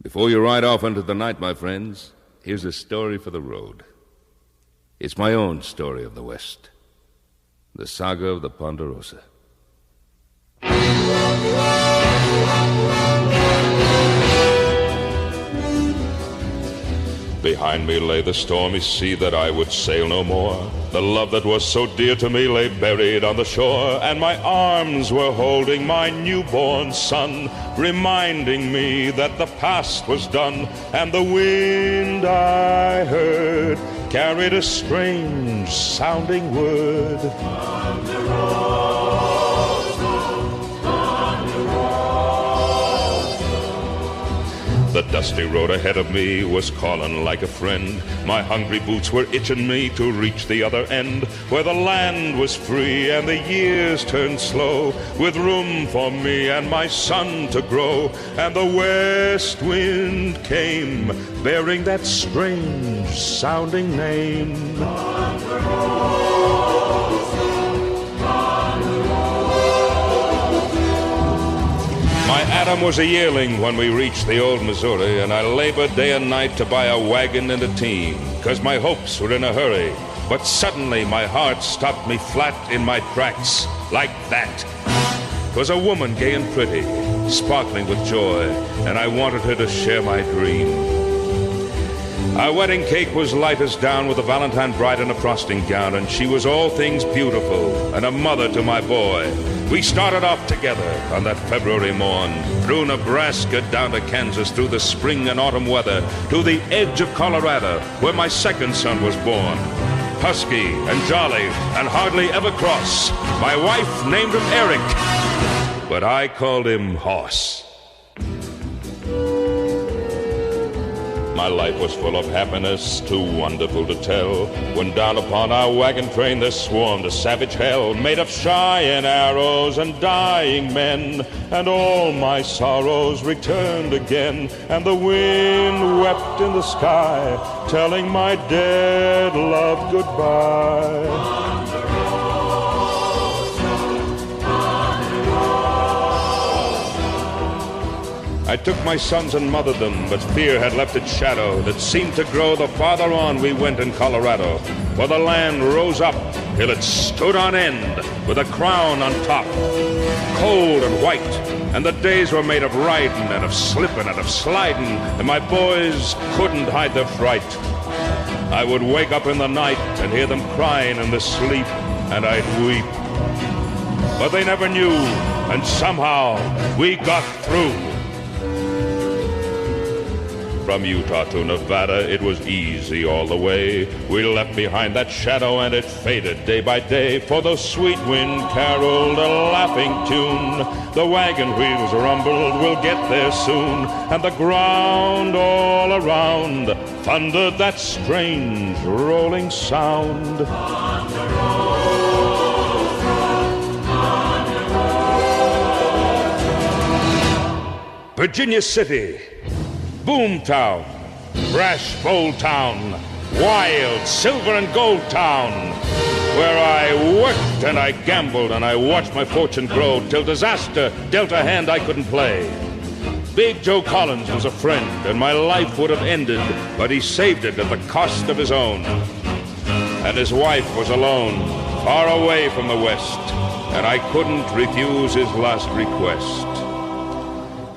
Before you ride off into the night, my friends, here's a story for the road. It's my own story of the West. The Saga of the Ponderosa. Behind me lay the stormy sea that I would sail no more. The love that was so dear to me lay buried on the shore, and my arms were holding my newborn son, reminding me that the past was done. And the wind I heard carried a strange sounding word. The dusty road ahead of me was calling like a friend. My hungry boots were itching me to reach the other end, where the land was free and the years turned slow, with room for me and my son to grow. And the west wind came, bearing that strange sounding name. My Adam was a yearling when we reached the old Missouri, and I labored day and night to buy a wagon and a team, 'cause my hopes were in a hurry. But suddenly my heart stopped me flat in my tracks, like that. 'Twas a woman gay and pretty, sparkling with joy, and I wanted her to share my dream. Our wedding cake was light as down, with a Valentine bride in a frosting gown, and she was all things beautiful, and a mother to my boy. We started off together on that February morn, through Nebraska down to Kansas, through the spring and autumn weather, to the edge of Colorado, where my second son was born. Husky and jolly and hardly ever cross, my wife named him Eric, but I called him Hoss. My life was full of happiness, too wonderful to tell, when down upon our wagon train there swarmed a savage hell, made of Cheyenne arrows and dying men. And all my sorrows returned again, and the wind wept in the sky, telling my dead love goodbye. I took my sons and mothered them, but fear had left its shadow that seemed to grow the farther on we went in Colorado. For the land rose up till it stood on end, with a crown on top, cold and white, and the days were made of riding and of slipping and of sliding, and my boys couldn't hide their fright. I would wake up in the night and hear them crying in their sleep, and I'd weep. But they never knew, and somehow we got through. From Utah to Nevada, it was easy all the way. We left behind that shadow and it faded day by day, for the sweet wind caroled a laughing tune. The wagon wheels rumbled, we'll get there soon, and the ground all around thundered that strange rolling sound. Virginia City, Boomtown, brash, bold town, wild, silver and gold town, where I worked and I gambled and I watched my fortune grow, till disaster dealt a hand I couldn't play. Big Joe Collins was a friend, and my life would have ended, but he saved it at the cost of his own. And his wife was alone, far away from the West, and I couldn't refuse his last request.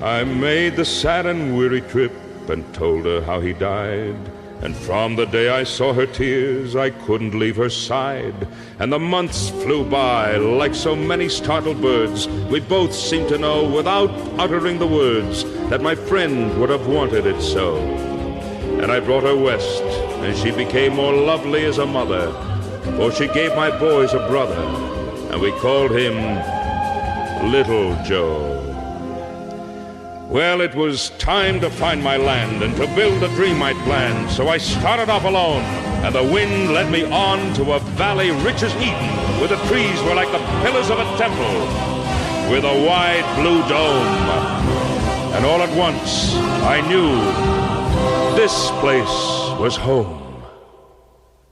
I made the sad and weary trip and told her how he died, and from the day I saw her tears I couldn't leave her side. And the months flew by like so many startled birds. We both seemed to know, without uttering the words, that my friend would have wanted it so. And I brought her west, and she became more lovely as a mother, for she gave my boys a brother, and we called him Little Joe. Well, it was time to find my land and to build the dream I'd planned. So I started off alone, and the wind led me on to a valley rich as Eden, where the trees were like the pillars of a temple, with a wide blue dome. And all at once, I knew this place was home.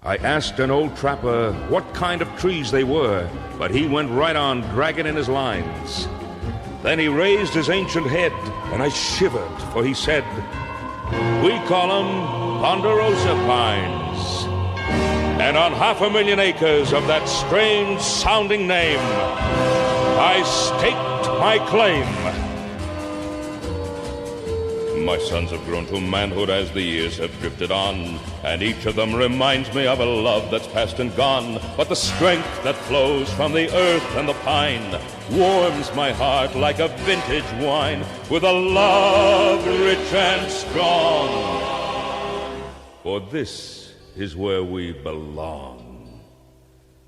I asked an old trapper what kind of trees they were, but he went right on dragging in his lines. Then he raised his ancient head, and I shivered, for he said, We call them Ponderosa pines. And on 500,000 acres of that strange sounding name, I staked my claim. My sons have grown to manhood as the years have drifted on, and each of them reminds me of a love that's past and gone. But the strength that flows from the earth and the pine warms my heart like a vintage wine, with a love rich and strong. For this is where we belong,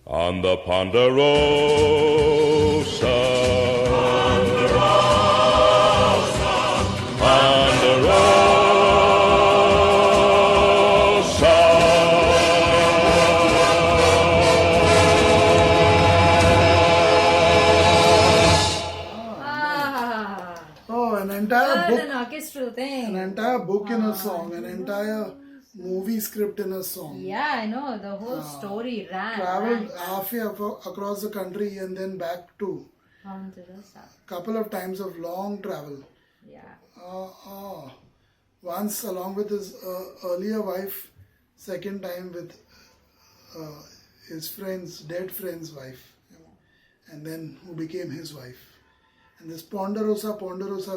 on the Ponderosa. An entire book in a song, an entire movie script in a song. Yeah, I know. The whole story traveled halfway across the country and then back to Ponderosa. Couple of times of long travel. Yeah. Once along with his earlier wife, second time with his dead friend's wife, and then who became his wife. And this Ponderosa,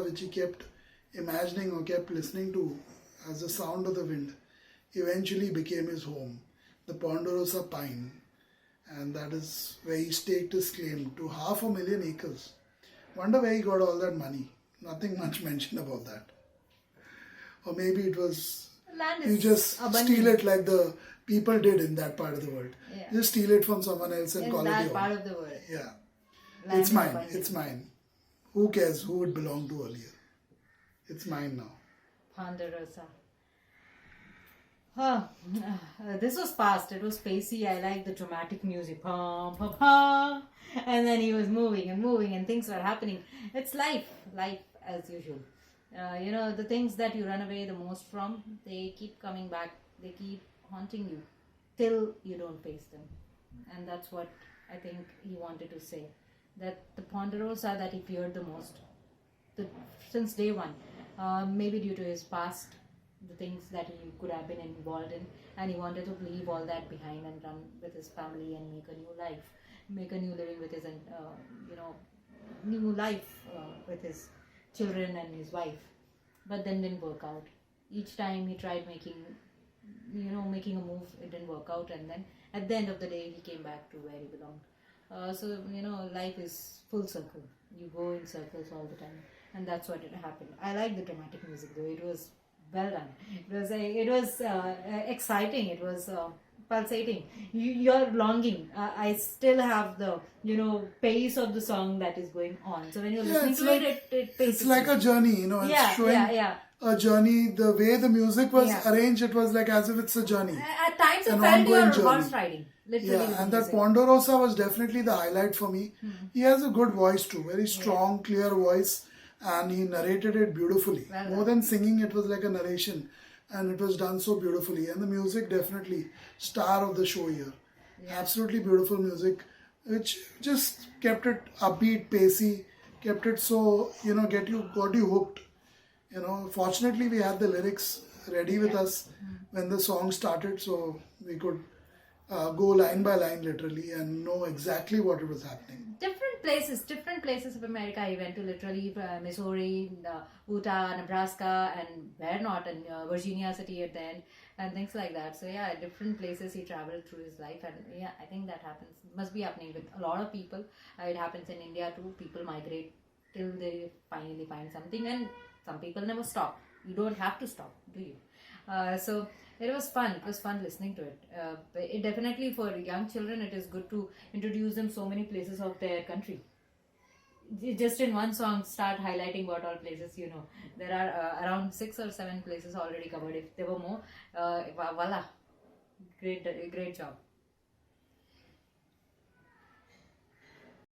which he kept imagining or kept listening to as the sound of the wind, eventually became his home, the Ponderosa pine. And that is where he staked his claim to 500,000 acres. Wonder where he got all that money. Nothing much mentioned about that. Or maybe it was, you just steal it like the people did in that part of the world. Yeah. Just steal it from someone else and call it your own. In that part of the world. Yeah. Land It's mine. abundant. It's mine. Who cares who it belonged to earlier? It's mine now. Ponderosa. Huh. This was fast. It was spacey. I like the dramatic music. Pum, pum, pum. And then he was moving and things were happening. It's life as usual. The things that you run away the most from, they keep coming back. They keep haunting you till you don't face them. And that's what I think he wanted to say. That the Ponderosa that he feared the most, since day one, maybe due to his past, the things that he could have been involved in, and he wanted to leave all that behind and run with his family and make a new life, make a new living with his, new life with his children and his wife. But then didn't work out. Each time he tried making a move, it didn't work out, and then at the end of the day, he came back to where he belonged. Life is full circle. You go in circles all the time, and that's what happened. I like the dramatic music though. It was well done. It was exciting. It was pulsating. You're longing. I still have the pace of the song that is going on. So when you're listening to it paces. It's like a journey. It's showing a journey. The way the music was arranged, it was like as if it's a journey. At times it felt you're horse riding. Literally. Yeah, and that Ponderosa was definitely the highlight for me. Mm-hmm. He has a good voice too, very strong, clear voice, and he narrated it beautifully. More than singing, it was like a narration, and it was done so beautifully. And the music, definitely star of the show here. Yeah. Absolutely beautiful music, which just kept it upbeat, pacey, kept it so got you hooked. Fortunately, we had the lyrics ready with us when the song started, so we could go line by line literally and know exactly what was happening. Different places of America. He went to literally Missouri, Utah, Nebraska, and where not, and Virginia City at the end, and things like that. So yeah, different places he traveled through his life, and yeah, I think that happens. Must be happening with a lot of people. It happens in India too. People migrate till they finally find something, and some people never stop. You don't have to stop, do you? So it was fun. It was fun listening to it. It definitely, for young children, it is good to introduce them so many places of their country. Just in one song, start highlighting what all places you know. There are around 6 or 7 places already covered. If there were more, voila, great job.